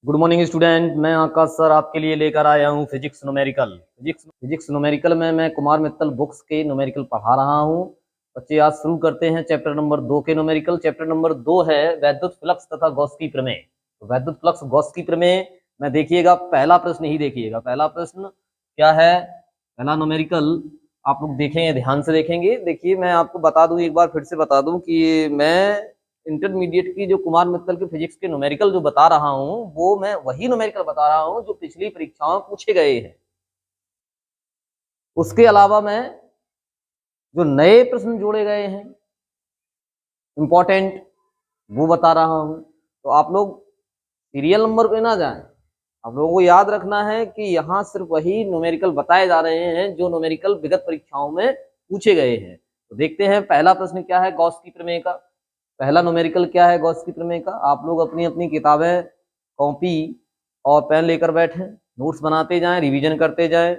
Good morning student. मैं आकाश sir आपके लिए लेकर आया हूँ फिजिक्स न्यूमेरिकल। फिजिक्स न्यूमेरिकल में मैं कुमार मित्तल बुक्स के न्यूमेरिकल पढ़ा रहा हूँ। बच्चे आज शुरू करते हैं चैप्टर नंबर 2 के न्यूमेरिकल। चैप्टर नंबर 2 है वैद्युत फ्लक्स तथा गॉस की प्रमेय। तो वैद्युत फ्लक्स गॉस की प्रमेय में देखिएगा, पहला प्रश्न ही देखिएगा। पहला प्रश्न क्या है, पहला न्यूमेरिकल आप लोग देखेंगे, ध्यान से देखेंगे। देखिए मैं आपको बता दूं, एक बार फिर से बता दूं कि मैं इंटरमीडिएट की जो कुमार मित्तल के फिजिक्स के न्यूमेरिकल जो बता रहा हूं, वो मैं वही न्यूमेरिकल बता रहा हूं जो पिछली परीक्षाओं में पूछे गए हैं। उसके अलावा मैं जो नए प्रश्न जोड़े गए हैं इंपॉर्टेंट, वो बता रहा हूं। तो आप लोग सीरियल नंबर पे ना जाएं। आप लोगों को याद रखना है कि यहाँ सिर्फ वही न्यूमेरिकल बताए जा रहे हैं जो न्यूमेरिकल विगत परीक्षाओं में पूछे गए हैं। तो देखते हैं पहला प्रश्न क्या है गॉस की प्रमेय का। पहला न्यूमेरिकल क्या है गॉस की प्रमेय का। आप लोग अपनी अपनी किताबें, कॉपी और पेन लेकर बैठें, नोट्स बनाते जाएं, रिवीजन करते जाएं।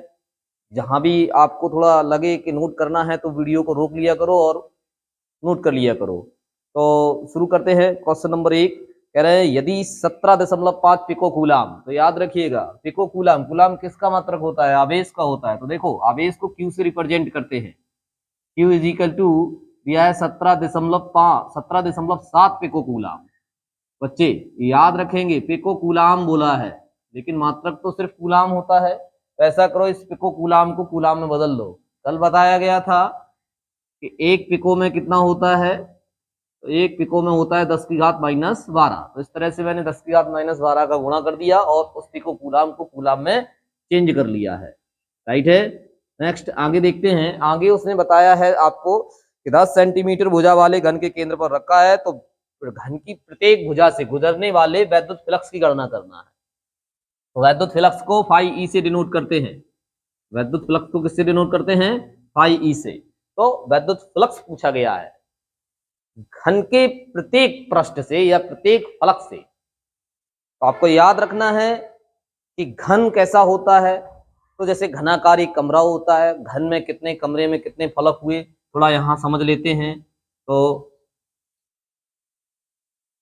जहां भी आपको थोड़ा लगे कि नोट करना है तो वीडियो को रोक लिया करो और नोट कर लिया करो। तो शुरू करते हैं। क्वेश्चन नंबर 1 कह रहे हैं यदि 17.5 पिको कूलाम, तो याद रखिएगा पिको कूलाम, कूलाम किसका मात्रक होता है, आवेश का होता है। तो देखो आवेश को क्यू से रिप्रेजेंट करते हैं। क्यू इज इक्वल टू दिया है 17.7 पिको कूलाम। बच्चे याद रखेंगे पिको कूलाम बोला है, लेकिन मात्रक तो सिर्फ कूलाम होता है। तो ऐसा करो, इस पिको कूलाम को कूलाम में बदल दो। कल बताया गया था कि एक पिको में कितना होता है, तो एक पिको में होता है 10⁻⁻12। तो इस तरह से मैंने 10⁻⁻12 का गुणा कर दिया और उस पिको कूलाम को कूलाम में चेंज कर लिया है। राइट है। नेक्स्ट आगे देखते हैं। आगे उसने बताया है आपको कि 10 सेंटीमीटर भुजा वाले घन के केंद्र पर रखा है, तो घन की प्रत्येक भुजा से गुजरने वाले वैद्युत फ्लक्स की गणना करना है। तो वैद्युत फ्लक्स को फाई ई से डिनोट करते हैं। वैद्युत फ्लक्स को किससे डिनोट करते हैं, फाई ई से। तो वैद्युत फ्लक्स पूछा गया है घन के प्रत्येक पृष्ठ से या प्रत्येक फलक से। तो आपको याद रखना है कि घन कैसा होता है। तो जैसे घनाकार एक कमरा होता है, घन में कितने कमरे में कितने फलक हुए, थोड़ा यहां समझ लेते हैं। तो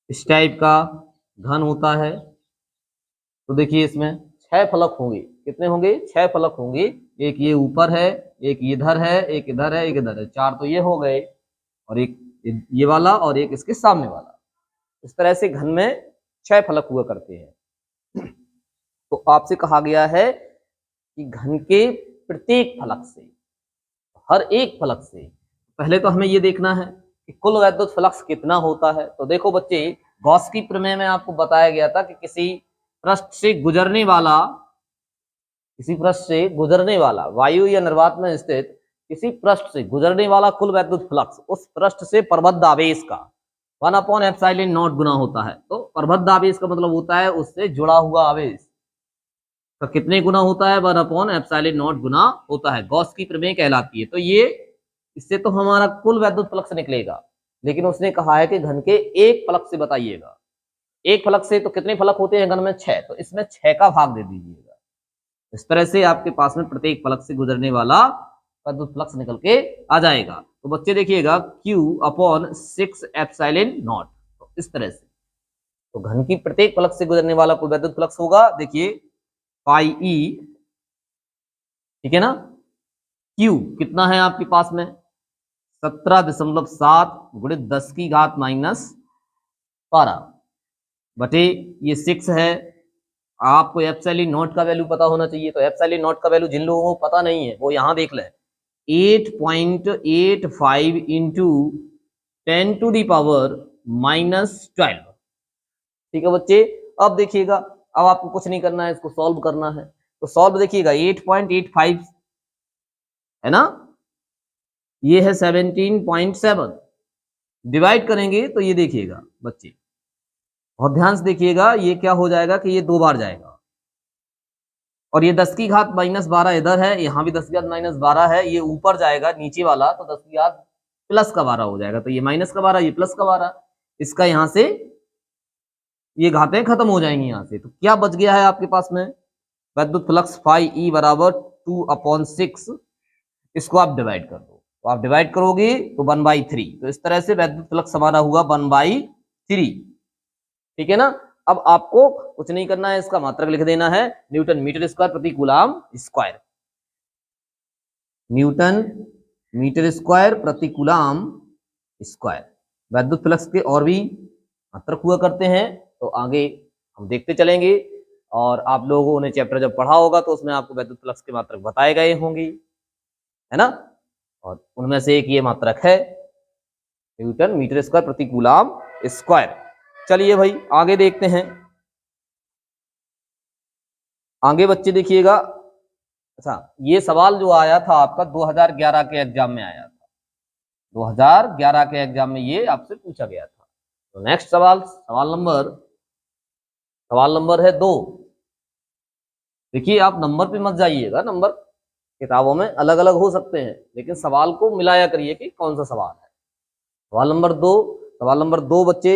इस टाइप का घन होता है। तो देखिए इसमें 6 फलक होंगे। कितने होंगे, 6 फलक होंगे। एक ये ऊपर है, एक इधर है, एक इधर है, एक इधर है। 4 तो ये हो गए, और एक ये वाला और एक इसके सामने वाला। इस तरह से घन में 6 फलक हुआ करते हैं। तो आपसे कहा गया है कि घन के प्रत्येक फलक से, हर एक फलक से, पहले तो हमें ये देखना है कि कुल वैद्युत फ्लक्स कितना होता है। तो देखो बच्चे, गॉस की प्रमेय में आपको बताया गया था कि किसी पृष्ठ से गुजरने वाला वायु या निर्वात में स्थित किसी पृष्ठ से गुजरने वाला कुल वैद्युत फ्लक्स उस पृष्ठ से प्रबद्ध आवेश का 1/ε0 गुना होता है। तो प्रबद्ध आवेश का मतलब होता है उससे जुड़ा हुआ आवेश का कितने गुना होता है, 1/ε0 गुना होता है। गॉस की प्रमेय कहलाती है। तो ये इससे तो हमारा कुल वैद्युत फ्लक्स निकलेगा, लेकिन उसने कहा है कि घन के एक फलक से बताइएगा। एक फलक से तो कितने फलक होते हैं घन में, 6। तो इसमें 6 का भाग दे दीजिएगा। इस तरह से आपके पास में प्रत्येक फलक से गुजरने वाला वैद्युत फ्लक्स निकल के आ जाएगा। तो बच्चे देखिएगा Q/6ε0। तो इस तरह से तो घन की प्रत्येक फलक से गुजरने वाला कुल वैद्युत फ्लक्स होगा, देखिए पाई ई, ठीक है ना। Q कितना है आपके पास में, 17.7 गुणित 10⁻⁻12 बटे ये 6 है। आपको ε0 का वैल्यू पता होना चाहिए। तो ε0 का वैल्यू जिन लोगों को पता नहीं है वो यहां देख लें, 8.85 इंटू 10⁻⁻12। ठीक है बच्चे। अब देखिएगा, अब आपको कुछ नहीं करना है, इसको सॉल्व करना है। तो सॉल्व देखिएगा, 8.85 है ना, ये है 17.7। डिवाइड करेंगे तो ये देखिएगा बच्चे, बहुत ध्यान से देखिएगा, ये क्या हो जाएगा कि ये 2 बार जाएगा, और ये 10⁻⁻12 इधर है, यहाँ भी 10⁻⁻12 है। ये ऊपर जाएगा नीचे वाला, तो 10⁻+12 हो जाएगा। तो ये -का 12, ये +का 12, इसका यहाँ से ये घातें खत्म हो जाएंगी यहाँ से। तो क्या बच गया है आपके पास में, वैद्युत फ्लक्स फाई ई बराबर 2/6। इसको आप डिवाइड कर दो, तो आप डिवाइड करोगे तो 1/3। तो इस तरह से वैद्युत फ्लक्स हमारा हुआ 1/3। ठीक है ना। अब आपको कुछ नहीं करना है, इसका मात्रक लिख देना है न्यूटन मीटर स्क्वायर प्रति coulomb square. Newton metre square प्रति कूलाम स्क्वायर। वैद्युत फ्लक्स के और भी मात्रक हुआ करते हैं, तो आगे हम देखते चलेंगे। और आप लोगों ने चैप्टर जब पढ़ा होगा तो उसमें आपको वैद्युत फ्लक्स के मात्रक बताए गए होंगे, है ना। और उनमें से एक ये मात्रक है न्यूटन मीटर स्क्वायर प्रति कूलाम स्क्वायर। चलिए भाई आगे देखते हैं। आगे बच्चे देखिएगा। अच्छा, ये सवाल जो आया था आपका 2011 के एग्जाम में आया था। 2011 के एग्जाम में ये आपसे पूछा गया था। तो नेक्स्ट सवाल नंबर है 2। देखिए आप नंबर पे मत जाइएगा, नंबर किताबों में अलग अलग हो सकते हैं, लेकिन सवाल को मिलाया करिए कि कौन सा सवाल है। सवाल नंबर दो बच्चे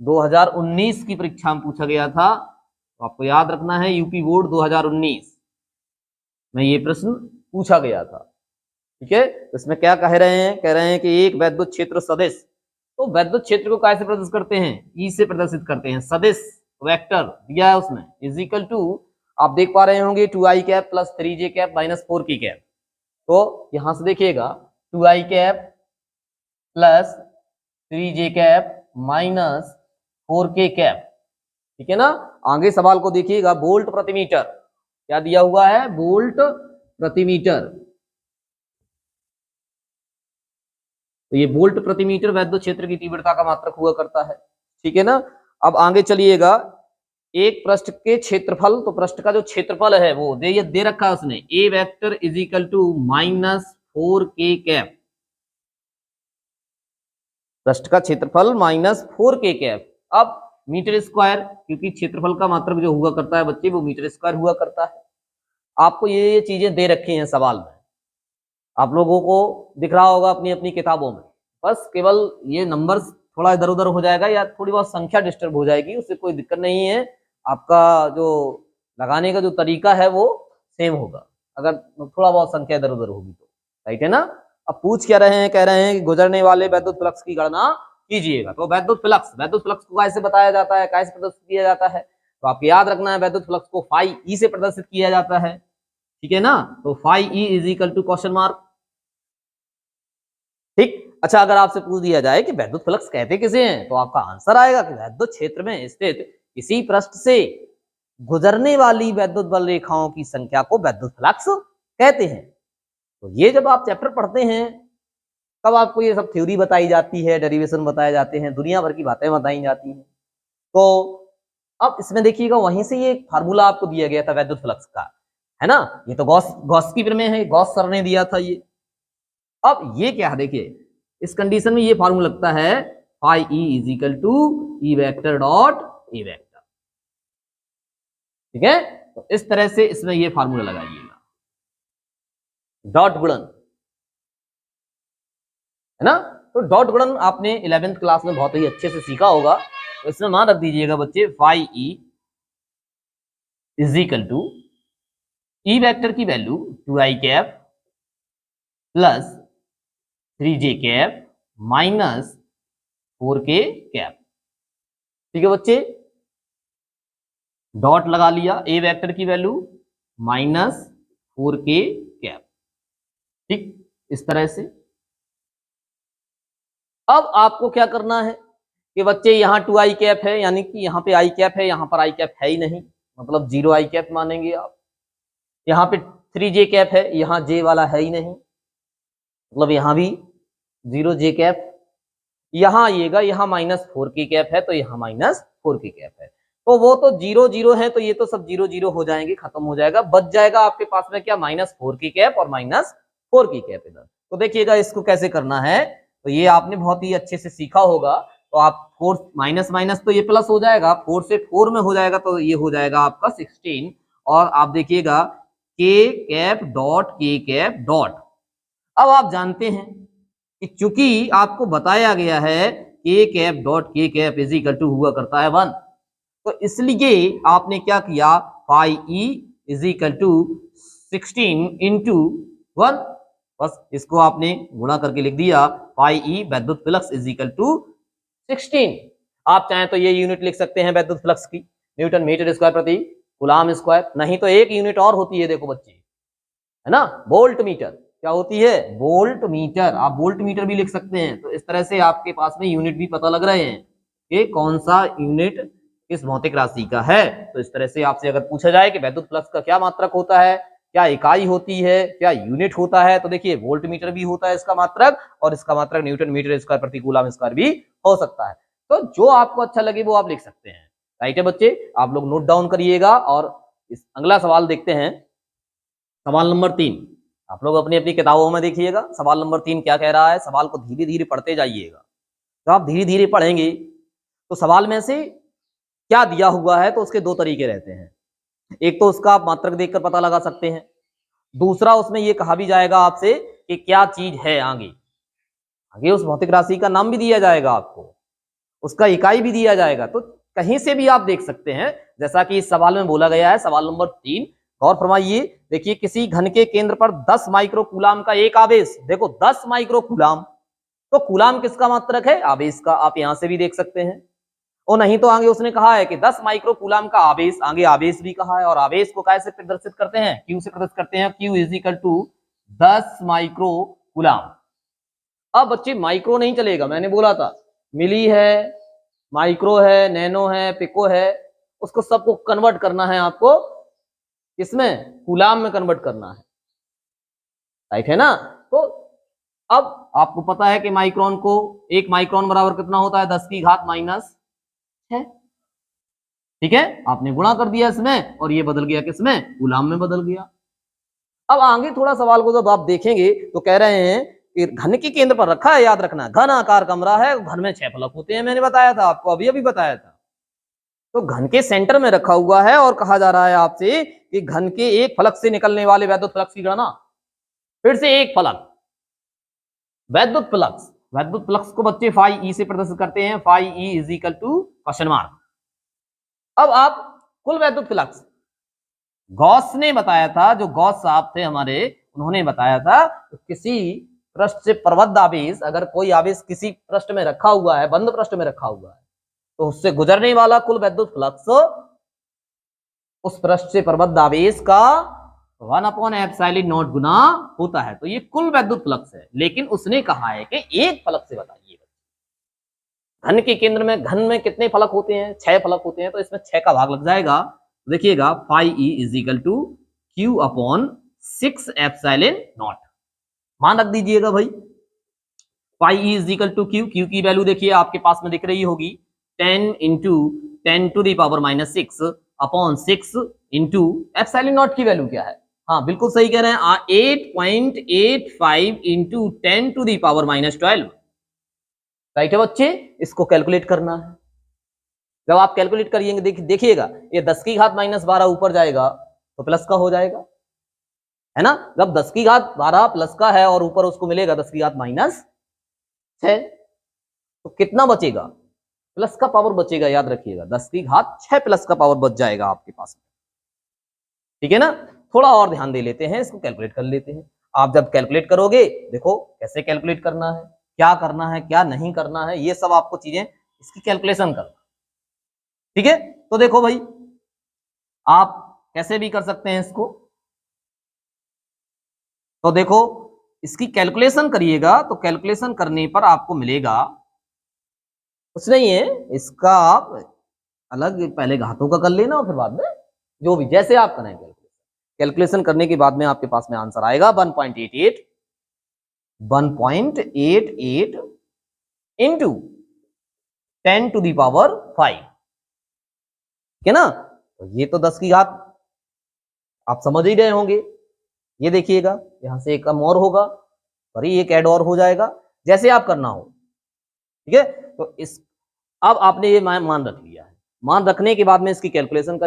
2019 की परीक्षा में पूछा गया था, तो आपको याद रखना है यूपी बोर्ड 2019 में ये प्रश्न पूछा गया था। ठीक है, इसमें क्या कह रहे हैं कि एक वैद्युत क्षेत्र सदिश, तो वैद्युत क्षेत्र को कैसे प्रदर्शित करते हैं, ई से प्रदर्शित करते हैं। सदिश वेक्टर दिया है उसमें इज इक्वल टू, आप देख पा रहे होंगे 2i cap plus 3j cap minus 4k cap. तो यहां से देखिएगा 2i cap plus 3j cap minus 4k cap. ठीक है ना। आगे सवाल को देखिएगा, वोल्ट प्रति मीटर क्या दिया हुआ है, वोल्ट प्रति मीटर। तो ये वोल्ट प्रति मीटर वैद्युत क्षेत्र की तीव्रता का मात्रक हुआ करता है। ठीक है ना। अब आगे चलिएगा, एक पृष्ठ के क्षेत्रफल, तो पृष्ठ का जो क्षेत्रफल है वो दे रखा है उसने, A vector is equal to minus 4k cap. पृष्ठ का क्षेत्रफल माइनस 4k कैप। अब मीटर स्क्वायर, क्योंकि क्षेत्रफल का मात्रक जो हुआ करता है बच्चे वो मीटर स्क्वायर हुआ करता है। आपको ये चीजें दे रखी हैं सवाल में, आप लोगों को दिख रहा होगा अपनी अपनी किताबों में। बस केवल ये नंबर्स थोड़ा इधर उधर हो जाएगा या थोड़ी बहुत संख्या डिस्टर्ब हो जाएगी, उससे कोई दिक्कत नहीं है। आपका जो लगाने का जो तरीका है वो सेम होगा, अगर थोड़ा बहुत संख्या इधर उधर होगी तो। राइट है ना। अब पूछ क्या रहे हैं, कह रहे हैं कि गुजरने वाले वैद्युत फ्लक्स की गणना कीजिएगा। तो वैद्युत फ्लक्स को कैसे बताया जाता है, कैसे प्रदर्शित किया जाता है, तो आपको याद रखना है वैद्युत फ्लक्स को फाई ई से प्रदर्शित किया जाता है। ठीक है ना। तो phi E is equal to question mark. ठीक। अच्छा, अगर आपसे पूछ दिया जाए कि वैद्युत फ्लक्स कहते किसे हैं, तो आपका आंसर आएगा कि वैद्युत क्षेत्र में स्थित किसी पृष्ठ से गुजरने वाली वैद्युत बल रेखाओं की संख्या को वैद्युत फ्लक्स कहते हैं। तो ये जब आप चैप्टर पढ़ते हैं तब आपको ये सब थ्योरी बताई जाती है, डेरिवेशन बताए जाते हैं, दुनिया भर की बातें बताई जाती हैं। तो अब इसमें देखिएगा, वहीं से ये फार्मूला आपको दिया गया था वैद्युत फ्लक्स का, है ना। ये तो गॉस की प्रमेय है, गॉस सर ने दिया था ये। अब ये क्या है, देखिए इस कंडीशन में ये फार्मूला लगता है phi E is equal to E vector dot A vector. ठीक है। तो इस तरह से इसमें ये फार्मूला लगाइएगा, डॉट गुणन, है ना। तो डॉट गुणन आपने 11th क्लास में बहुत ही अच्छे से सीखा होगा। तो इसमें मान रख दीजिएगा बच्चे, phi E is equal to E vector की value 2i cap plus 3j cap minus 4k cap. ठीक है बच्चे, डॉट लगा लिया, ए वेक्टर की वैल्यू माइनस 4k कैप। ठीक, इस तरह से। अब आपको क्या करना है कि बच्चे यहाँ 2i कैप है, यानी कि यहाँ पे i कैप है, यहाँ पर i कैप है ही नहीं, मतलब 0i कैप मानेंगे आप। यहाँ पे 3j कैप है, यहाँ j वाला है ही नहीं, मतलब यहाँ भी 0j कैप। यहाँ आइएगा, यहाँ माइनस 4k कैप है, तो यहाँ माइनस 4k कैप है। तो वो तो 0 0 है, तो ये तो सब 0 0 हो जाएंगे, खत्म हो जाएगा। बच जाएगा आपके पास में क्या, माइनस 4k कैप और माइनस 4k कैप इधर। तो देखिएगा इसको कैसे करना है, तो ये आपने बहुत ही अच्छे से सीखा होगा। तो आप 4 माइनस माइनस तो ये प्लस हो जाएगा, 4 से 4 में हो जाएगा, तो ये हो जाएगा आपका 16। और आप देखिएगा k cap dot k cap dot. अब आप जानते हैं कि चूंकि आपको बताया गया है k cap dot k cap is equal to हुआ करता है 1, तो इसलिए आपने क्या किया, phi E is equal to 16 into 1, बस इसको आपने गुणा करके लिख दिया, फाई ई वैद्युत फ्लक्स इज इक्वल टू 16। आप चाहें तो ये यूनिट लिख सकते हैं वैद्युत फ्लक्स की, न्यूटन मीटर स्क्वायर प्रति कूलाम स्क्वायर। नहीं तो एक यूनिट और होती है, देखो बच्चे, है ना, वोल्ट मीटर। क्या होती है? Volt meter. आप वोल्ट मीटर भी लिख सकते हैं। तो इस तरह से आपके पास में यूनिट भी पता लग रहे हैं कि कौन सा यूनिट किस भौतिक राशि का है। तो इस तरह से आपसे अगर पूछा जाए कि वैद्युत फ्लक्स का क्या मात्रक होता है, क्या इकाई होती है, क्या यूनिट होता है, तो देखिए वोल्ट मीटर भी होता है इसका मात्रक, और इसका मात्रक न्यूटन मीटर स्क्वायर प्रति कूलम स्क्वायर भी हो सकता है। तो जो आपको अच्छा लगे वो आप लिख सकते हैं। राइट है बच्चे, आप लोग नोट डाउन करिएगा। और इस अगला सवाल देखते हैं, सवाल नंबर 3। आप लोग अपनी अपनी किताबों में देखिएगा सवाल नंबर 3 क्या कह रहा है। सवाल को धीरे धीरे पढ़ते जाइएगा। तो आप धीरे धीरे पढ़ेंगे तो सवाल में से क्या दिया हुआ है तो उसके दो तरीके रहते हैं। एक तो उसका आप मात्रक देखकर पता लगा सकते हैं, दूसरा उसमें यह कहा भी जाएगा आपसे कि क्या चीज है। आगे आगे उस भौतिक राशि का नाम भी दिया जाएगा आपको, उसका इकाई भी दिया जाएगा। तो कहीं से भी आप देख सकते हैं, जैसा कि इस सवाल में बोला गया है, सवाल नंबर 3। गौर फरमाइए, देखिए किसी घन के केंद्र पर 10 माइक्रो कूलाम का एक आवेश, देखो 10 माइक्रो कूलाम, तो कूलाम किसका मात्रक है? आवेश का। आप यहां से भी देख सकते हैं। और नहीं तो आगे उसने कहा है कि 10 माइक्रो कूलाम का आवेश, आगे आवेश भी कहा है, और आवेश को कैसे प्रदर्शित करते हैं? क्यू से प्रदर्शित करते हैं। Q is equal to 10 micro coulomb. अब बच्चे माइक्रो नहीं चलेगा, मैंने बोला था मिली है, माइक्रो है, नैनो है, पिको है, उसको सबको कन्वर्ट करना है आपको, किसमें? कूलाम में कन्वर्ट करना है। राइट है ना? तो अब आपको पता है कि माइक्रोन को, एक माइक्रोन बराबर कितना होता है? 10 की घात माइनस 6। ठीक है, आपने गुणा कर दिया इसमें और ये बदल गया किसमें? कूलाम में बदल गया। अब आगे थोड़ा सवाल को जब आप देखेंगे तो कह रहे हैं कि घन के केंद्र पर रखा है, याद रखना, घन आकार कमरा है, घन में 6 फलक होते हैं, मैंने बताया था आपको, अभी अभी बताया था। तो घन के सेंटर में रखा हुआ है और कहा जा रहा है आपसे कि घन के एक फलक से निकलने वाले वैद्युत फ्लक्स की गणना। फिर से एक फलक, वैद्युत फ्लक्स, वैद्युत फ्लक्स को बच्चे फाई ई से प्रदर्शित करते हैं। Phi E is equal to question mark. अब आप कुल वैद्युत फ्लक्स, गॉस ने बताया था, जो गॉस साहब थे हमारे, उन्होंने बताया था कि किसी पृष्ठ से प्रबद्ध आवेश, अगर कोई आवेश किसी पृष्ठ में रखा हुआ है, बंद पृष्ठ में रखा हुआ है, तो उससे गुजरने वाला कुल वैद्युत फ्लक्स उस पृष्ठ से प्रबद्ध आवेश का 1/ε0 गुना होता है। तो ये कुल वैद्युत फ्लक्स है। लेकिन उसने कहा है कि एक फलक से बताइए। घन के केंद्र में, घन में कितने फलक होते हैं? 6 फलक होते हैं, तो इसमें 6 का भाग लग जाएगा। देखिएगा, phi E is equal to Q upon 6ε0। मान रख दीजिएगा भाई, phi E is equal to Q, Q की वैल्यू देखिए आपके पास में दिख रही होगी, 10 इंटू 10⁻⁶ अपॉन 6 इंटू ε0 की वैल्यू क्या है? हाँ बिल्कुल सही कह रहे हैं, 8.85 इंटू 10⁻12। राइट है बच्चे, इसको कैलकुलेट करना है। जब आप कैलकुलेट करिएंगे, देखिएगा ये 10 की घात -12 ऊपर जाएगा तो प्लस का हो जाएगा, है ना? जब 10 की घात 12 प्लस का है और ऊपर उसको मिलेगा 10 की घात -6, तो कितना बचेगा? प्लस का पावर बचेगा, याद रखिएगा, 10 की घात 6 प्लस का पावर बच जाएगा आपके पास। ठीक है ना? थोड़ा और ध्यान दे लेते हैं, इसको कैलकुलेट कर लेते हैं। आप जब कैलकुलेट करोगे, देखो कैसे कैलकुलेट करना है, क्या करना है, क्या नहीं करना है, ये सब आपको चीजें, इसकी कैलकुलेशन करना। ठीक है, तो देखो भाई, आप कैसे भी कर सकते हैं इसको। तो देखो, इसकी कैलकुलेशन करिएगा तो कैलकुलेशन करने पर आपको मिलेगा, कुछ नहीं है, इसका आप अलग पहले घातों का कर लेना और फिर बाद में जो भी जैसे आप करें कैलकुलेशन करने के बाद में आपके पास में आंसर आएगा 1.88 इंटू 10⁵। ठीक है ना? तो ये तो 10 की घात आप समझ ही रहे होंगे। ये देखिएगा, यहां से एक कम और होगा और एक ऐड और हो जाएगा, जैसे आप करना हो। ठीक है, तो इस, अब आपने ये मान रख लिया है। मान रखने के बाद में इसकी कैलकुलेशन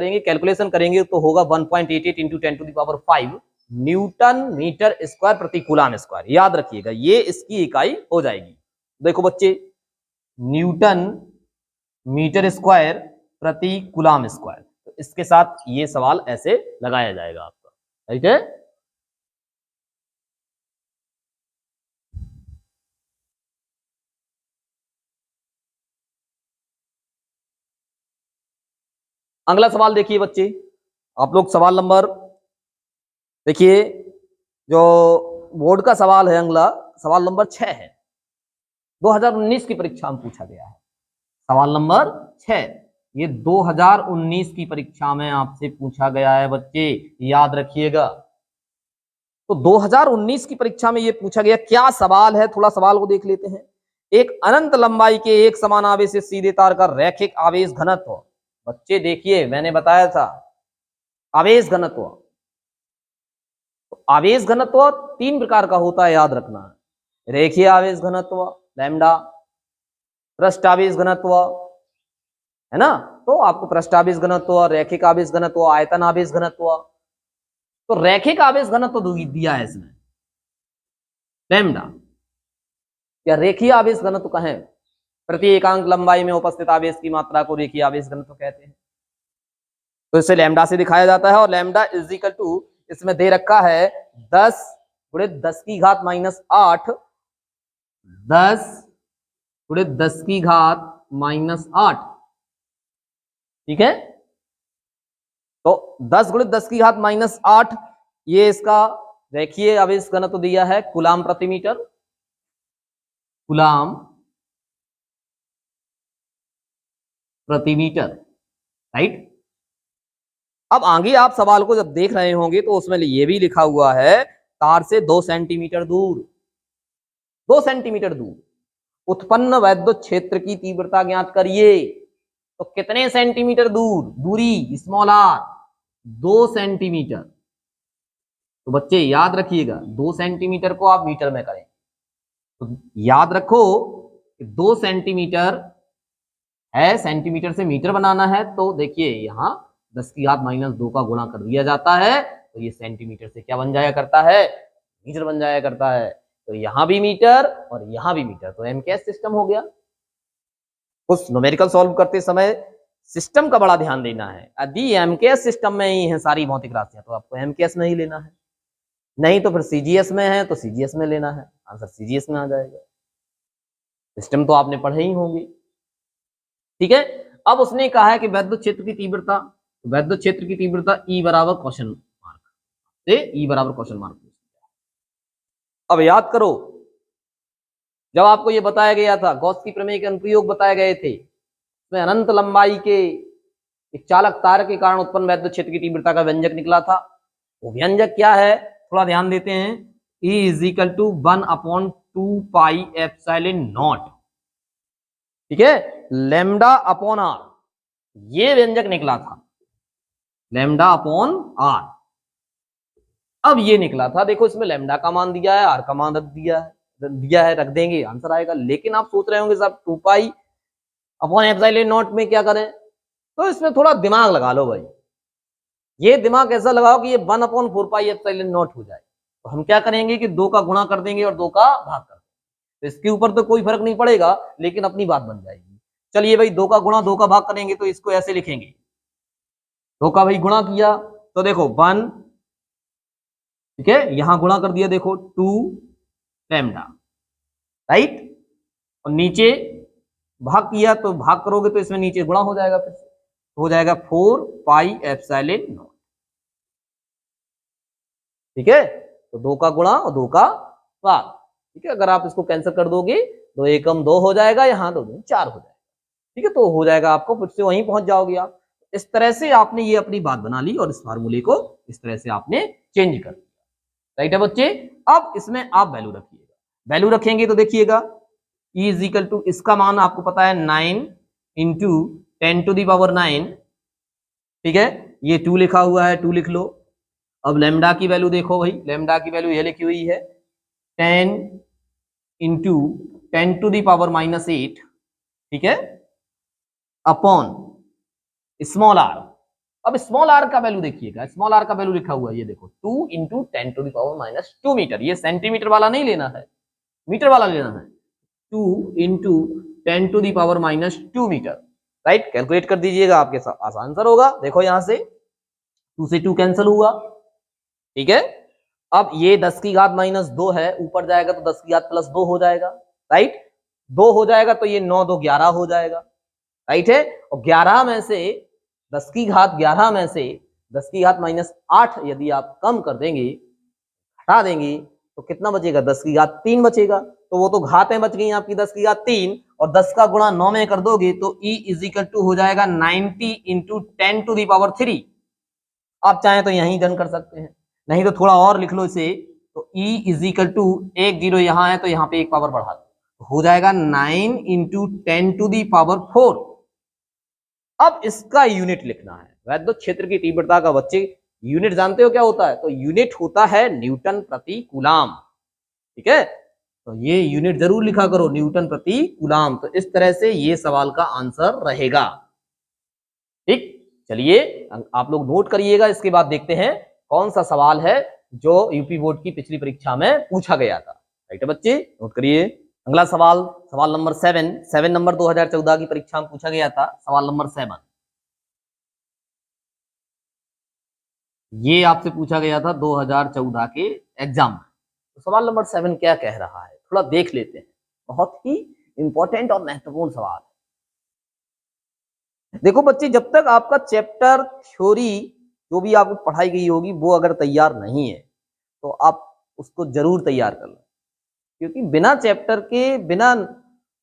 करेंगे तो होगा 1.88 इंटू 10⁵ न्यूटन मीटर स्क्वायर प्रति कूलाम स्क्वायर। याद रखिएगा, ये इसकी इकाई हो जाएगी। देखो बच्चे, न्यूटन मीटर स्क्वायर प्रति कूलाम स्क्वायर, तो इसके साथ ये सवाल ऐसे लगाया जाएगा आपका। ठीक है। अगला सवाल देखिए बच्चे, आप लोग सवाल नंबर देखिए, जो बोर्ड का सवाल है अगला सवाल नंबर 6 है, 2019 की परीक्षा में पूछा गया है। सवाल नंबर 6 ये 2019 की परीक्षा में आपसे पूछा गया है बच्चे, याद रखिएगा। तो 2019 की परीक्षा में ये पूछा गया, क्या सवाल है, थोड़ा सवाल को देख लेते हैं। एक अनंत लंबाई के एक समान आवेश से सीधे तार का रैखिक आवेश घनत्व। बच्चे देखिए, मैंने बताया था आवेश घनत्व, तो आवेश घनत्व 3 प्रकार का होता है, याद रखना है। रेखीय आवेश घनत्व लैम्डा, पृष्ठ आवेश घनत्व है ना, तो आपको पृष्ठ आवेश घनत्व, रैखिक आवेश घनत्व, आयतन आवेश घनत्व। तो रैखिक आवेश घनत्व दिया है इसमें लैम्डा, या रेखीय आवेश घनत्व कहें, प्रति एकांक लंबाई में उपस्थित आवेश की मात्रा को रेखीय आवेश घनत्व कहते हैं। तो इसे लैम्डा से दिखाया जाता है, और लैम्डा इज इक्वल टू इसमें दे रखा है 10 गुणे 10 की घात माइनस 8, 10 गुणे 10 की घात माइनस 8, ठीक है। तो 10 गुणे 10 की घात माइनस 8 ये इसका रेखीय आवेश घनत्व दिया है, कूलाम प्रति मीटर, कूलाम प्रति मीटर, राइट। अब आगे आप सवाल को जब देख रहे होंगे तो उसमें ये भी लिखा हुआ है, तार से 2 सेंटीमीटर दूर, 2 सेंटीमीटर दूर उत्पन्न वैद्युत क्षेत्र की तीव्रता ज्ञात करिए। तो कितने सेंटीमीटर दूर, दूरी स्मॉल आर 2 सेंटीमीटर। तो बच्चे याद रखिएगा 2 सेंटीमीटर को आप मीटर में करें, तो याद रखो कि 2 सेंटीमीटर है, सेंटीमीटर से मीटर बनाना है, तो देखिए यहां 10 की घात माइनस 2 का गुणा कर दिया जाता है, तो ये सेंटीमीटर से क्या बन जाया करता है, मीटर बन जाया करता है। तो यहां भी मीटर और यहां भी मीटर, तो एमकेएस सिस्टम हो गया। उस न्यूमेरिकल सॉल्व करते समय सिस्टम का बड़ा ध्यान देना है। यदि एमकेएस सिस्टम में ही है सारी भौतिक राशियां, तो आपको एमकेएस में ही लेना है, नहीं तो फिर सीजीएस में है तो सीजीएस में लेना है, आंसर सीजीएस में आ जाएगा। सिस्टम तो आपने पढ़े ही होंगे, ठीक है। अब उसने कहा है कि वैद्युत क्षेत्र की तीव्रता, वैद्युत क्षेत्र की तीव्रता E बराबर क्वेश्चन मार्क से, E बराबर क्वेश्चन मार्क। अब याद करो, जब आपको ये बताया गया था, गॉस की प्रमेय के अनुप्रयोग बताए गए थे, उसमें अनंत लंबाई के एक चालक तार के कारण उत्पन्न वैद्युत क्षेत्र की तीव्रता का व्यंजक निकला था। वो व्यंजक क्या है, थोड़ा ध्यान देते हैं। E is equal to 1/2 pi epsilon nought, ठीक है, लैम्डा अपॉन आर, ये व्यंजक निकला था, लैम्डा अपॉन आर। अब ये निकला था, देखो इसमें लैम्डा का मान दिया है, आर का मान रख दिया है, रख देंगे आंसर आएगा। लेकिन आप सोच रहे होंगे साहब 2 पाई अपॉन एप्सिलॉन नॉट में क्या करें, तो इसमें थोड़ा दिमाग लगा लो भाई। ये दिमाग ऐसा लगाओ कि ये 1/4 पाई एप्सिलॉन नॉट हो जाए। तो हम क्या करेंगे कि 2 का गुणा कर देंगे और 2 का भाग कर देंगे, तो इसके ऊपर तो कोई फर्क नहीं पड़ेगा, लेकिन अपनी बात बन जाएगी। चलिए भाई, 2 का गुणा 2 का भाग करेंगे, तो इसको ऐसे लिखेंगे, 2 का भाई गुणा किया तो देखो 1, ठीक है, यहां गुणा कर दिया, देखो 2 लैम्डा, राइट, और नीचे भाग किया, तो भाग करोगे तो इसमें नीचे गुणा हो जाएगा, फिर हो जाएगा 4 पाई एप्सिलॉन नॉट, ठीक है। तो 2 का गुणा और 2 का भाग, ठीक है। अगर आप इसको कैंसिल कर दोगे, 2 एकम 2 हो जाएगा, यहाँ 2 दूनी 4 हो जाएगा, ठीक है। तो हो जाएगा, आपको फिर से वहीं पहुंच जाओगे आप। इस तरह से आपने ये अपनी बात बना ली, और इस फार्मूले को इस तरह से आपने चेंज कर दिया, राइट है बच्चे। अब इसमें आप वैल्यू रखिएगा, वैल्यू रखेंगे तो देखिएगा E इज इक्वल टू, इसका मान आपको पता है 9 इंटू 10⁹, ठीक है, ये 2 लिखा हुआ है, 2 लिख लो। अब लैम्डा की वैल्यू देखो भाई, लैम्डा की वैल्यू ये लिखी हुई है 10 इंटू 10⁻⁻8, ठीक है, अपॉन स्मॉल आर। अब स्मॉल आर का वैल्यू देखिएगा, स्मॉल आर का वैल्यू लिखा हुआ है, ये देखो 2 इंटू 10⁻2 मीटर, ये सेंटीमीटर वाला नहीं लेना है, मीटर वाला लेना है, 2 इंटू 10⁻2 मीटर, राइट। कैलकुलेट कर दीजिएगा, आपके साथ आसान आंसर होगा। देखो यहां से 2 से 2 कैंसिल हुआ, ठीक है। अब ये 10 की घात माइनस 2 है, ऊपर जाएगा तो 10 की घात प्लस 2 हो जाएगा, राइट, 2 हो जाएगा तो ये 9 2 11 हो जाएगा, राइट है। और 11 में से 10 की घात 11 में से 10 की घात -8 यदि आप कम कर देंगे, हटा देंगे, तो कितना बचेगा? 10 की घात 3 बचेगा। तो वो तो घातें बच गई आपकी 10 की घात 3, और 10 का गुणा 9 में कर दोगे तो E = हो जाएगा 90 × 10⁻³ आप चाहें तो यहीं डन कर सकते हैं, नहीं तो थोड़ा और लिख लो इसे। तो E = 1 0 यहाँ है तो यहाँ पे एक पावर बढ़ा दो, हो जाएगा 9 × 10⁻⁴। अब इसका यूनिट लिखना है। वैद्युत क्षेत्र की तीव्रता का बच्चे यूनिट जानते हो क्या होता है? तो यूनिट होता है न्यूटन प्रति कूलाम। ठीक है, तो ये यूनिट जरूर लिखा करो, न्यूटन प्रति कूलाम। तो इस तरह से ये सवाल का आंसर रहेगा। ठीक, चलिए आप लोग नोट करिएगा। इसके बाद देखते हैं कौन सा सवाल है जो यूपी बोर्ड की पिछली परीक्षा में पूछा गया था। राइट है बच्चे, नोट करिए। अगला सवाल, सवाल नंबर 7 नंबर 2014 की परीक्षा में पूछा गया था। सवाल नंबर 7 ये आपसे पूछा गया था 2014 के एग्जाम में। तो सवाल नंबर 7 क्या कह रहा है, थोड़ा देख लेते हैं। बहुत ही इंपॉर्टेंट और महत्वपूर्ण सवाल है। देखो बच्चे, जब तक आपका चैप्टर थ्योरी जो भी आपको पढ़ाई गई होगी वो अगर तैयार नहीं है तो आप उसको जरूर तैयार कर लो, क्योंकि बिना चैप्टर के, बिना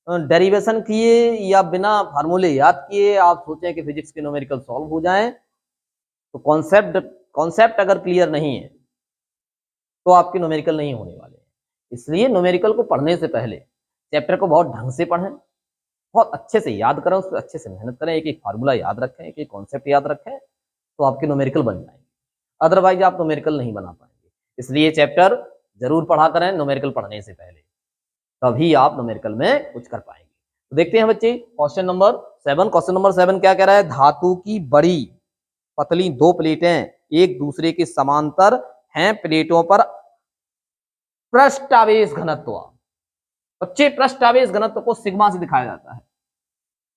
डेरिवेशन किए या बिना फार्मूले याद किए आप सोचें कि फिजिक्स के न्यूमेरिकल सॉल्व हो जाएं, तो कॉन्सेप्ट अगर क्लियर नहीं है तो आपके न्यूमेरिकल नहीं होने वाले। इसलिए न्यूमेरिकल को पढ़ने से पहले चैप्टर को बहुत ढंग से पढ़ें, बहुत अच्छे से याद करें, उस पर अच्छे से मेहनत करें, एक एक फार्मूला याद रखें, एक एक कॉन्सेप्ट याद रखें, तो आपके न्यूमेरिकल बन जाएंगे। अदरवाइज आप न्यूमेरिकल नहीं बना पाएंगे। इसलिए चैप्टर जरूर पढ़ा करें न्यूमेरिकल पढ़ने से पहले, तभी आप न्यूमेरिकल में कुछ कर पाएंगे। तो देखते हैं बच्चे क्वेश्चन नंबर 7। क्वेश्चन नंबर 7 क्या कह रहा है? धातु की बड़ी पतली दो प्लेटें एक दूसरे के समांतर हैं, प्लेटों पर पृष्ठावेश घनत्व। बच्चे, पृष्ठावेश घनत्व को सिग्मा से दिखाया जाता है,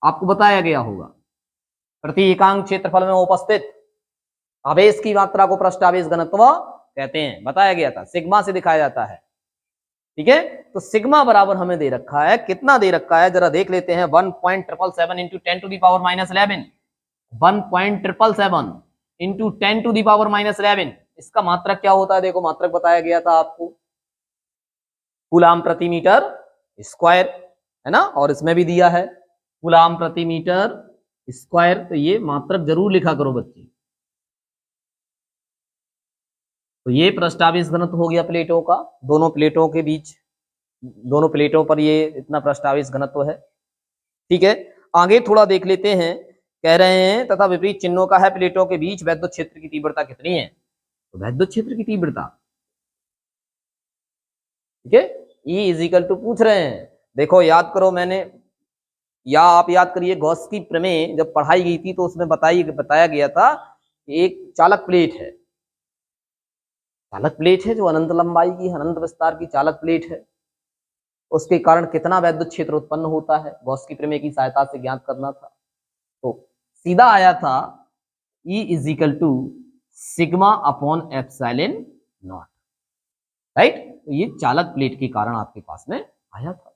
आपको बताया गया होगा। प्रति एकांक क्षेत्रफल में उपस्थित आवेश की मात्रा को पृष्ठावेश घनत्व कहते हैं, बताया गया था, सिग्मा से दिखाया जाता है। ठीक है, तो सिग्मा बराबर हमें दे रखा है, कितना दे रखा है जरा देख लेते हैं। 1.777 × 10⁻11 1.777 × 10⁻11 इसका मात्रक क्या होता है? देखो मात्रक बताया गया था आपको, कूलाम प्रति मीटर स्क्वायर, है ना, और इसमें भी दिया है कूलाम प्रति मीटर स्क्वायर। तो ये मात्रक जरूर लिखा करो बच्चे। तो ये पृष्ठावेश घनत्व हो गया प्लेटों का, दोनों प्लेटों के बीच, दोनों प्लेटों पर ये इतना पृष्ठावेश घनत्व है। ठीक है, आगे थोड़ा देख लेते हैं। कह रहे हैं तथा विपरीत चिन्हों का है प्लेटों के बीच वैद्युत क्षेत्र की तीव्रता कितनी है? तो वैद्युत क्षेत्र की तीव्रता, ठीक है, E = पूछ रहे हैं। देखो याद करो, मैंने, या आप याद करिए, गॉस की प्रमेय जब पढ़ाई गई थी तो उसमें बताया गया था कि एक चालक प्लेट है, चालक प्लेट है जो अनंत लंबाई की, अनंत विस्तार की चालक प्लेट है, उसके कारण कितना वैद्युत क्षेत्र उत्पन्न होता है, गॉस की प्रमेय की सहायता से ज्ञात करना था। तो सीधा आया था E = σ/ε0। राइट, तो ये चालक प्लेट के कारण आपके पास में आया था।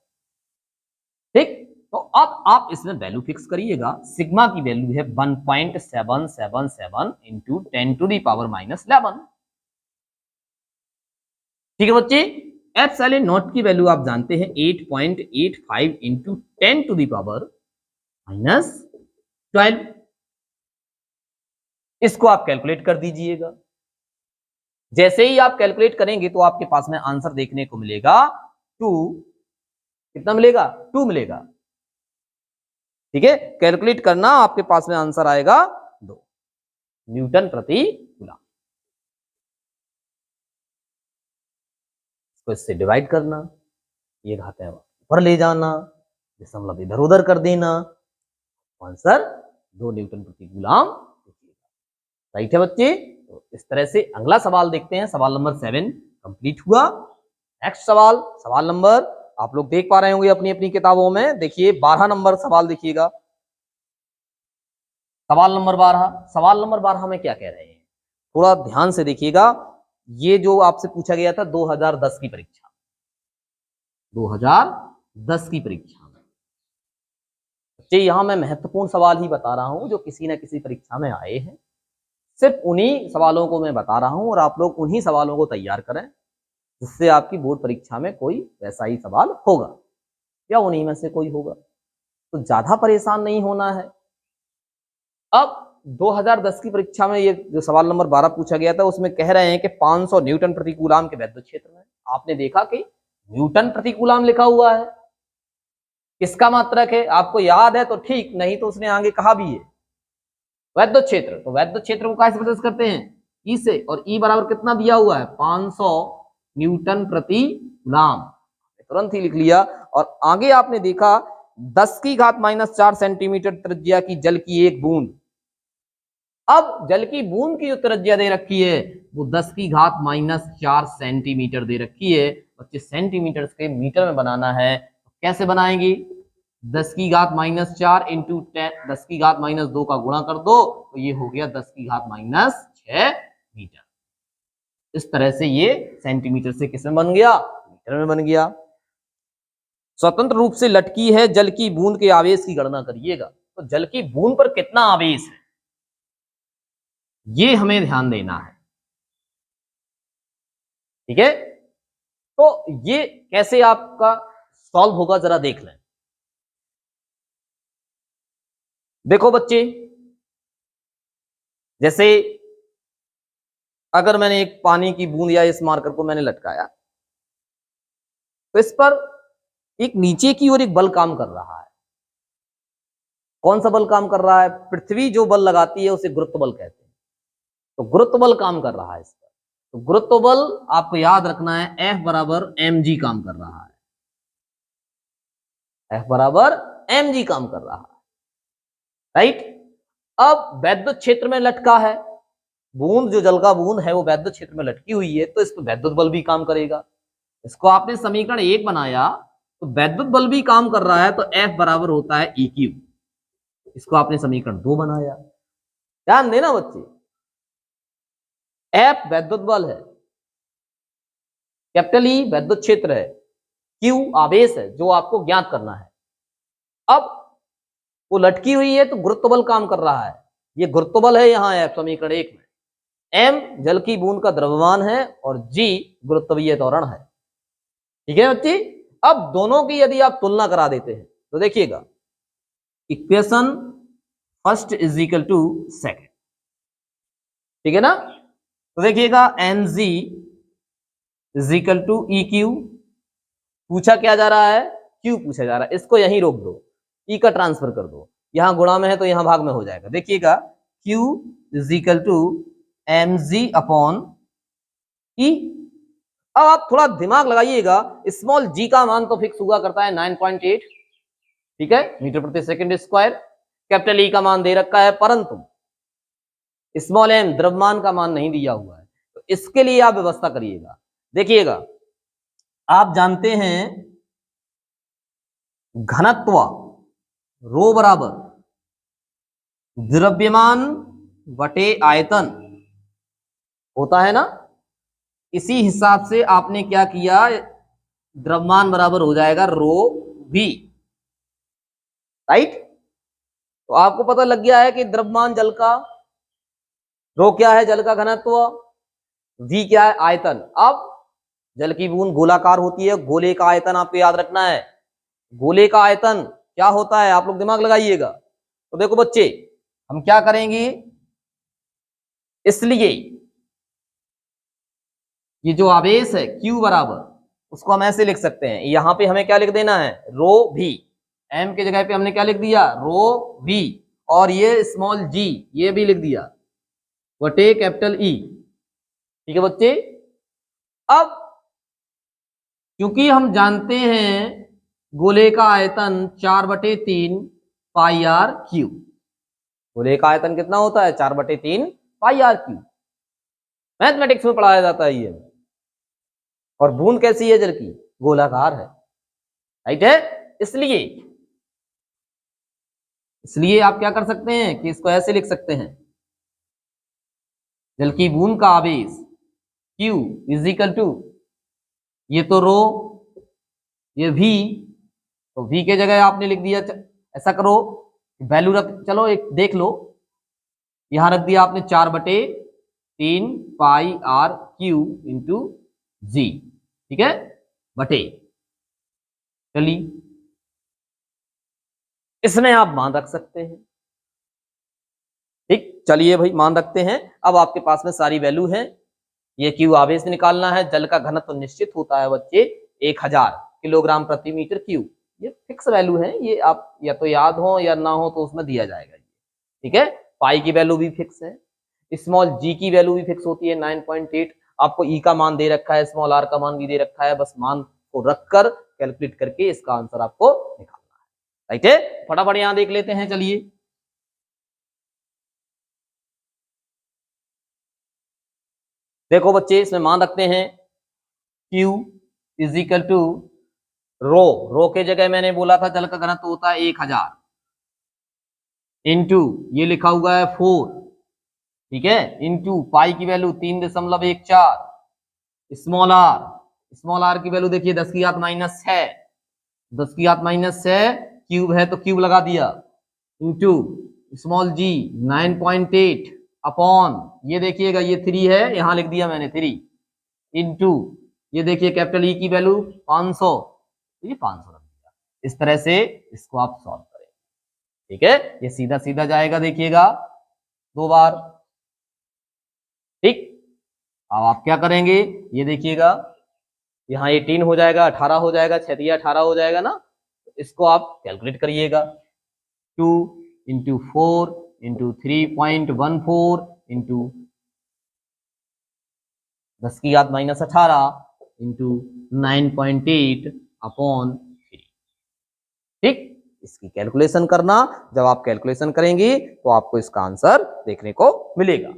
ठीक, तो अब आप इसमें वैल्यू फिक्स करिएगा। सिग्मा की वैल्यू है 1.777 × 10⁻11। ठीक है बच्चे, ε0 की वैल्यू आप जानते हैं 8.85 × 10⁻12। इसको आप कैलकुलेट कर दीजिएगा। जैसे ही आप कैलकुलेट करेंगे तो आपके पास में आंसर देखने को मिलेगा 2, कितना मिलेगा? 2 मिलेगा। ठीक है, कैलकुलेट करना, आपके पास में आंसर आएगा 2 न्यूटन प्रति कूलम। इसको इससे डिवाइड करना, ये घातें ऊपर ले जाना, दशमलव इधर उधर कर देना, आंसर 2 न्यूटन प्रति कूलम। राइट है बच्चे, तो इस तरह से अगला सवाल देखते हैं। सवाल नंबर 7 कंप्लीट हुआ। नेक्स्ट सवाल, सवाल नंबर, आप लोग देख पा रहे होंगे अपनी अपनी किताबों में, देखिए 12 नंबर सवाल देखिएगा। सवाल नंबर 12, सवाल नंबर 12 में क्या कह रहे हैं, थोड़ा ध्यान से देखिएगा। ये जो आपसे पूछा गया था 2010 की परीक्षा, 2010 की परीक्षा में, बच्चे यहाँ मैं महत्वपूर्ण सवाल ही बता रहा हूँ जो किसी न किसी परीक्षा में आए हैं। सिर्फ उन्हीं सवालों को मैं बता रहा हूँ और आप लोग उन्हीं सवालों को तैयार करें जिससे आपकी बोर्ड परीक्षा में कोई वैसा ही सवाल होगा या उन्हीं में से कोई होगा, तो ज्यादा परेशान नहीं होना है। अब 2010 की परीक्षा में ये जो सवाल नंबर 12 पूछा गया था उसमें कह रहे हैं कि 500 न्यूटन प्रति कूलाम के वैद्युत क्षेत्र में, आपने देखा कि न्यूटन प्रति कूलाम लिखा हुआ है, किसका मात्रक है आपको याद है तो ठीक, नहीं तो उसने आगे कहा भी है वैद्युत क्षेत्र। तो वैद्युत क्षेत्र को कैसे प्रदर्शित करते हैं, ई से, और ई बराबर कितना दिया हुआ है 500 न्यूटन प्रति कूलाम, तुरंत ही लिख लिया। और आगे आपने देखा 10 की घात -4 सेंटीमीटर त्रिज्या की जल की एक बूंद। अब जल की बूंद की जो त्रिज्या दे रखी है वो 10 की घात -4 सेंटीमीटर दे रखी है। 25 सेंटीमीटर के मीटर में बनाना है, कैसे बनाएंगे, 10 की घात -4 इंटू 10 की घात -2 का गुणा कर दो तो ये हो गया 10 की घात -6 मीटर। इस तरह से ये सेंटीमीटर से किस में बन गया, मीटर में बन गया। स्वतंत्र रूप से लटकी है जल की बूंद के आवेश की गणना करिएगा। तो जल की बूंद पर कितना आवेश है ये हमें ध्यान देना है, ठीक है। तो ये कैसे आपका सॉल्व होगा जरा देख लें। देखो बच्चे, जैसे अगर मैंने एक पानी की बूंद या इस मार्कर को मैंने लटकाया तो इस पर एक नीचे की ओर एक बल काम कर रहा है। कौन सा बल काम कर रहा है, पृथ्वी जो बल लगाती है उसे गुरुत्व बल कहते हैं। तो गुरुत्व बल काम कर रहा है इस पर। तो गुरुत्व बल आपको याद रखना है F बराबर mg काम कर रहा है, F बराबर mg काम कर रहा है, राइट। अब वैद्युत क्षेत्र में लटका है बूंद, जो जल का बूंद है वो वैद्युत क्षेत्र में लटकी हुई है तो इस पर वैद्युत बल भी काम करेगा। इसको आपने समीकरण 1 बनाया तो वैद्युत बल भी काम कर रहा है तो F बराबर होता है EQ। इसको आपने समीकरण 2 बनाया। ध्यान देना बच्चे, F वैद्युत बल है, कैपिटल E वैद्युत क्षेत्र है, Q आवेश है जो आपको ज्ञात करना है। अब वो लटकी हुई है तो गुरुत्व बल काम कर रहा है, ये गुरुत्व बल है यहाँ F समीकरण 1 में। M जल की बूंद का द्रव्यमान है और G गुरुत्वीय त्वरण है, ठीक है बच्चे। अब दोनों की यदि आप तुलना करा देते हैं तो देखिएगा equation first is equal to second, ठीक है ना। तो देखिएगा mg is equal to EQ, पूछा क्या जा रहा है, Q पूछा जा रहा है। इसको यहीं रोक दो, E का ट्रांसफर कर दो, यहां गुणा में है तो यहां भाग में हो जाएगा। देखिएगा Q is equal to mg upon E। अब आप थोड़ा दिमाग लगाइएगा, स्मॉल g का मान तो फिक्स हुआ करता है 9.8, ठीक है, मीटर प्रति सेकंड स्क्वायर। कैपिटल E का मान दे रखा है परंतु स्मॉल m द्रव्यमान का मान नहीं दिया हुआ है, तो इसके लिए आप व्यवस्था करिएगा। देखिएगा आप जानते हैं घनत्व रो बराबर द्रव्यमान बटे आयतन होता है ना, इसी हिसाब से आपने क्या किया, द्रव्यमान बराबर हो जाएगा रो v, राइट। तो आपको पता लग गया है कि द्रव्यमान जल का, रो क्या है जल का घनत्व, v क्या है आयतन। अब जल की बूंद गोलाकार होती है, गोले का आयतन आपको याद रखना है, गोले का आयतन क्या होता है आप लोग दिमाग लगाइएगा। तो देखो बच्चे हम क्या करेंगे, इसलिए ये जो आवेश है Q बराबर, उसको हम ऐसे लिख सकते हैं, यहां पे हमें क्या लिख देना है रो v, m के जगह पे हमने क्या लिख दिया रो v, और ये स्मॉल g ये भी लिख दिया बटे कैपिटल E, ठीक है बच्चे। अब क्योंकि हम जानते हैं गोले का आयतन 4/3 पाई आर क्यू, गोले का आयतन कितना होता है 4/3 पाई आर क्यू, मैथमेटिक्स में पढ़ाया जाता है ये। और बूंद कैसी है जल की, गोलाकार है, राइट है। इसलिए आप क्या कर सकते हैं कि इसको ऐसे लिख सकते हैं, जल की बूंद का आवेश Q इज इक्वल टू, ये तो रो, ये V, तो V के जगह आपने लिख दिया ऐसा करो, वैल्यू रख, चलो एक देख लो, यहां रख दिया आपने 4/3 पाई आर क्यू इंटू जी, ठीक है, बटे, चलिए इसमें आप मान रख सकते हैं। ठीक, चलिए भाई मान रखते हैं। अब आपके पास में सारी वैल्यू है। ये क्यू आवेश निकालना है। जल का घनत्व तो निश्चित होता है बच्चे 1000 किलोग्राम प्रति मीटर क्यूब। ये फिक्स वैल्यू है, ये आप या तो याद हो या ना हो तो उसमें दिया जाएगा। ठीक है, पाई की वैल्यू भी फिक्स है, स्मॉल जी की वैल्यू भी फिक्स होती है 9.8। आपको ई का मान दे रखा है, स्मॉल आर का मान भी दे रखा है, बस मान को रखकर कैलकुलेट करके इसका आंसर आपको निकालना है। राइट है, फटाफट यहां देख लेते हैं। चलिए देखो बच्चे, इसमें मान रखते हैं Q इज इक्वल टू रो, रो के जगह मैंने बोला था जल का घनत्व होता है 1000 इंटू ये लिखा हुआ है 4, ठीक है, इंटू पाई की वैल्यू 3.14, स्मॉल आर की वैल्यू देखिए 10 की घात -6, 10 की घात -6, क्यूब है तो क्यूब लगा दिया, इंटू स्मॉल जी 9.8 अपॉन, ये देखिएगा ये 3 है, यहां लिख दिया मैंने 3, इंटू ये देखिए कैपिटल ई की वैल्यू 500, तो ये 500 रख दिया। इस तरह से इसको आप सॉल्व करें। ठीक है, ये सीधा सीधा जाएगा, देखिएगा 2 बार। ठीक, अब आप क्या करेंगे, ये देखिएगा यहाँ 18 हो जाएगा, 18 हो जाएगा, 6 × 18 हो जाएगा ना, इसको आप कैलकुलेट करिएगा। 2 × 4 × 3.14 इंटू 10 की घात -18 इंटू 9.8 अपॉन 3। ठीक, इसकी कैलकुलेशन करना। जब आप कैलकुलेशन करेंगे तो आपको इसका आंसर देखने को मिलेगा।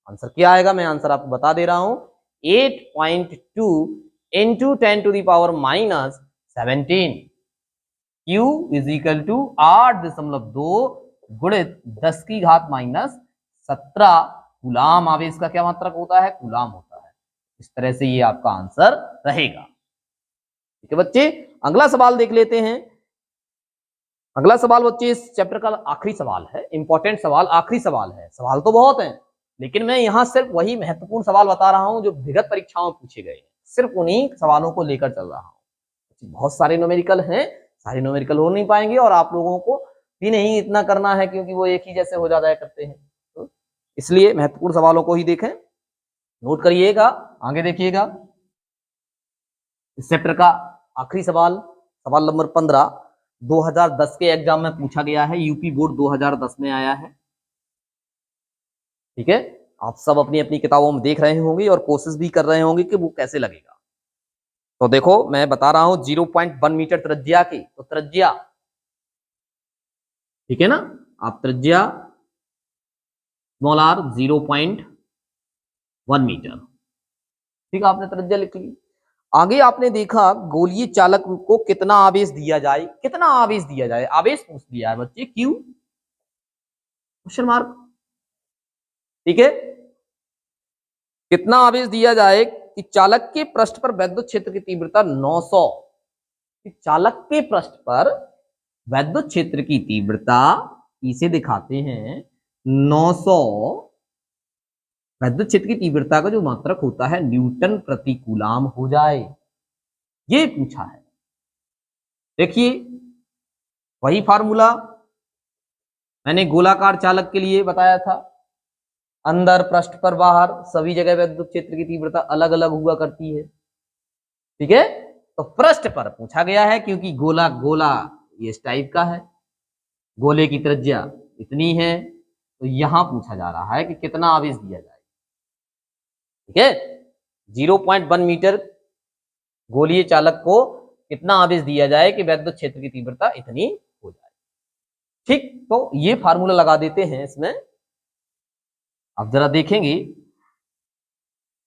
आंसर क्या आएगा, मैं आंसर आपको बता दे रहा हूं, 8.2 into 10⁻17 Q is equal to 8.2 गुणित 10 की घात -17 कूलाम आवेश का क्या मात्रक होता है, कूलाम होता है। इस तरह से ये आपका आंसर रहेगा। ठीक है बच्चे, अगला सवाल देख लेते हैं। अगला सवाल बच्चे इस चैप्टर का आखिरी सवाल है, इंपॉर्टेंट सवाल, आखिरी सवाल है। सवाल तो बहुत हैं, लेकिन मैं यहां सिर्फ वही महत्वपूर्ण सवाल बता रहा हूं जो विगत परीक्षाओं में पूछे गए, सिर्फ उन्हीं सवालों को लेकर चल रहा हूं। बहुत सारे न्यूमेरिकल हैं, सारे न्यूमेरिकल हो नहीं पाएंगे और आप लोगों को भी नहीं इतना करना है क्योंकि वो एक ही जैसे हो जाया करते हैं, तो इसलिए महत्वपूर्ण सवालों को ही देखें, नोट करिएगा। आगे देखिएगा, इस चैप्टर का आखिरी सवाल, सवाल नंबर 15, 2010 के एग्जाम में पूछा गया है, यूपी बोर्ड 2010 में आया है। ठीक है, आप सब अपनी अपनी किताबों में देख रहे होंगे और कोशिश भी कर रहे होंगे कि वो कैसे लगेगा। तो देखो मैं बता रहा हूं 0.1 मीटर त्रिज्या की, तो त्रिज्या, ठीक है ना, आप त्रिज्या स्मॉल r 0.1 मीटर, ठीक है, आपने त्रिज्या लिख ली। आगे आपने देखा गोलीय चालक को कितना आवेश दिया जाए, कितना आवेश दिया जाए, आवेश पूछ दिया है बच्चे, क्यू क्वेश्चन मार्क। ठीक है, कितना आवेश दिया जाए कि चालक के पृष्ठ पर वैद्युत क्षेत्र की तीव्रता 900, चालक के पृष्ठ पर वैद्युत क्षेत्र की तीव्रता, इसे दिखाते हैं 900, वैद्युत क्षेत्र की तीव्रता का जो मात्रक होता है न्यूटन प्रति कूलाम हो जाए, ये पूछा है। देखिए वही फार्मूला मैंने गोलाकार चालक के लिए बताया था, अंदर पृष्ठ पर बाहर सभी जगह वैद्युत क्षेत्र की तीव्रता अलग अलग हुआ करती है। ठीक है, तो पृष्ठ पर पूछा गया है क्योंकि गोला गोला ये इस टाइप का है, गोले की त्रिज्या इतनी है, तो यहां पूछा जा रहा है कि कितना आवेश दिया जाए। ठीक है, 0.1 मीटर गोलीय चालक को कितना आवेश दिया जाए कि वैद्युत क्षेत्र की तीव्रता इतनी हो जाए। ठीक, तो ये फार्मूला लगा देते हैं इसमें। अब जरा देखेंगे,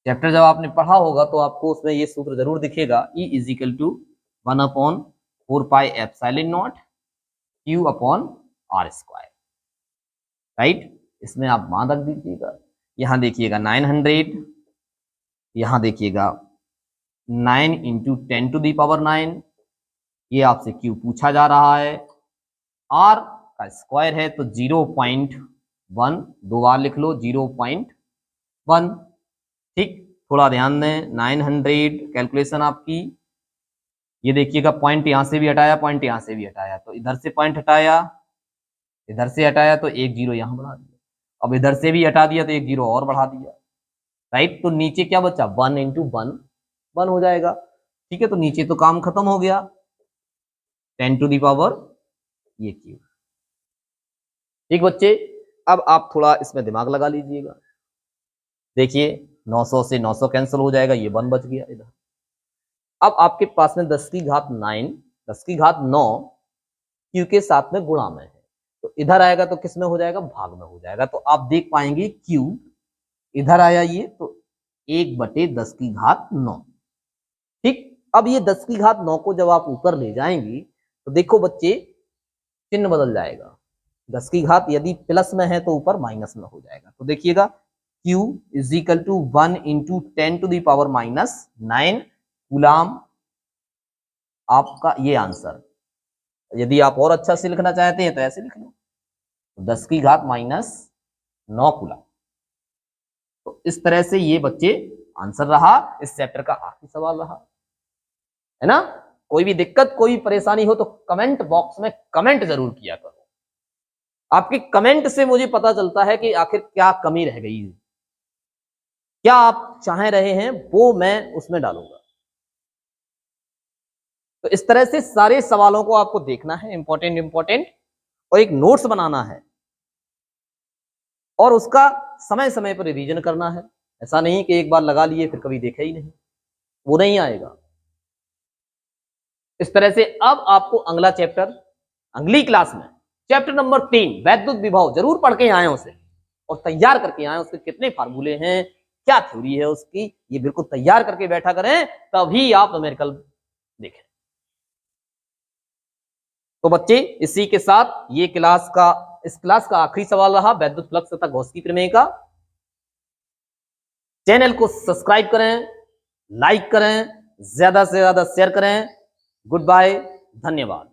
चैप्टर जब आपने पढ़ा होगा तो आपको उसमें ये सूत्र जरूर दिखेगा, E is equal to 1/4 pi epsilon nought Q upon R square. Right, इसमें आप मान रख दीजिएगा, यहां देखिएगा 900, यहां देखिएगा 9 × 10⁻⁹, ये आपसे Q पूछा जा रहा है, r का स्क्वायर है तो 0.1, 2 बार लिख लो 0.1। ठीक, थोड़ा ध्यान दें, 900 कैलकुलेशन आपकी, ये देखिएगा पॉइंट यहां से भी हटाया, पॉइंट यहां से भी हटाया, तो इधर से पॉइंट हटाया, इधर से हटाया तो एक जीरो यहां बढ़ा दिया, अब इधर से भी हटा दिया तो एक जीरो और बढ़ा दिया, राइट। तो नीचे क्या बचा, 1 इंटू 1 हो जाएगा। ठीक है, तो नीचे तो काम खत्म हो गया, 10 टू दी पावर ये क्यूब। ठीक बच्चे, अब आप थोड़ा इसमें दिमाग लगा लीजिएगा। देखिए 900 से 900 कैंसिल हो जाएगा, ये 1 बच गया इधर। अब आपके पास में 10 की घात 9, 10 की घात 9 क्यू के साथ में गुणा में है, तो इधर आएगा तो किस में हो जाएगा, भाग में हो जाएगा। तो आप देख पाएंगे क्यू इधर आया ये, तो 1/10 की घात 9। ठीक, अब ये 10 की घात 9 को जब आप ऊपर ले जाएंगे तो देखो बच्चे चिन्ह बदल जाएगा, 10 की घात यदि प्लस में है तो ऊपर माइनस में हो जाएगा। तो देखिएगा Q is equal to 1 into 10 to the power -9 coulomb, आपका ये आंसर। यदि आप और अच्छा से लिखना चाहते हैं तो ऐसे लिख लो, 10 की घात -9 कूलाम। तो इस तरह से ये बच्चे आंसर रहा, इस चैप्टर का आखिरी सवाल रहा, है ना। कोई भी दिक्कत, कोई परेशानी हो तो कमेंट बॉक्स में कमेंट जरूर किया करो। आपके कमेंट से मुझे पता चलता है कि आखिर क्या कमी रह गई है, क्या आप चाह रहे हैं वो मैं उसमें डालूंगा। तो इस तरह से सारे सवालों को आपको देखना है, इंपॉर्टेंट, और एक नोट्स बनाना है और उसका समय समय पर रिवीजन करना है। ऐसा नहीं कि एक बार लगा लिए फिर कभी देखा ही नहीं, वो नहीं आएगा। इस तरह से अब आपको अगला चैप्टर अगली क्लास में चैप्टर नंबर 3 वैद्युत विभव जरूर पढ़ के आए उसे, और तैयार करके आए, उसके कितने फार्मूले हैं, क्या थ्योरी है उसकी, ये बिल्कुल तैयार करके बैठा करें, तभी आप न्यूमेरिकल देखें। तो बच्चे इसी के साथ इस क्लास का आखिरी सवाल रहा वैद्युत फ्लक्स तथा गॉस की प्रमेय का। चैनल को सब्सक्राइब करें, लाइक करें, ज्यादा से ज्यादा शेयर करें। गुड बाय, धन्यवाद।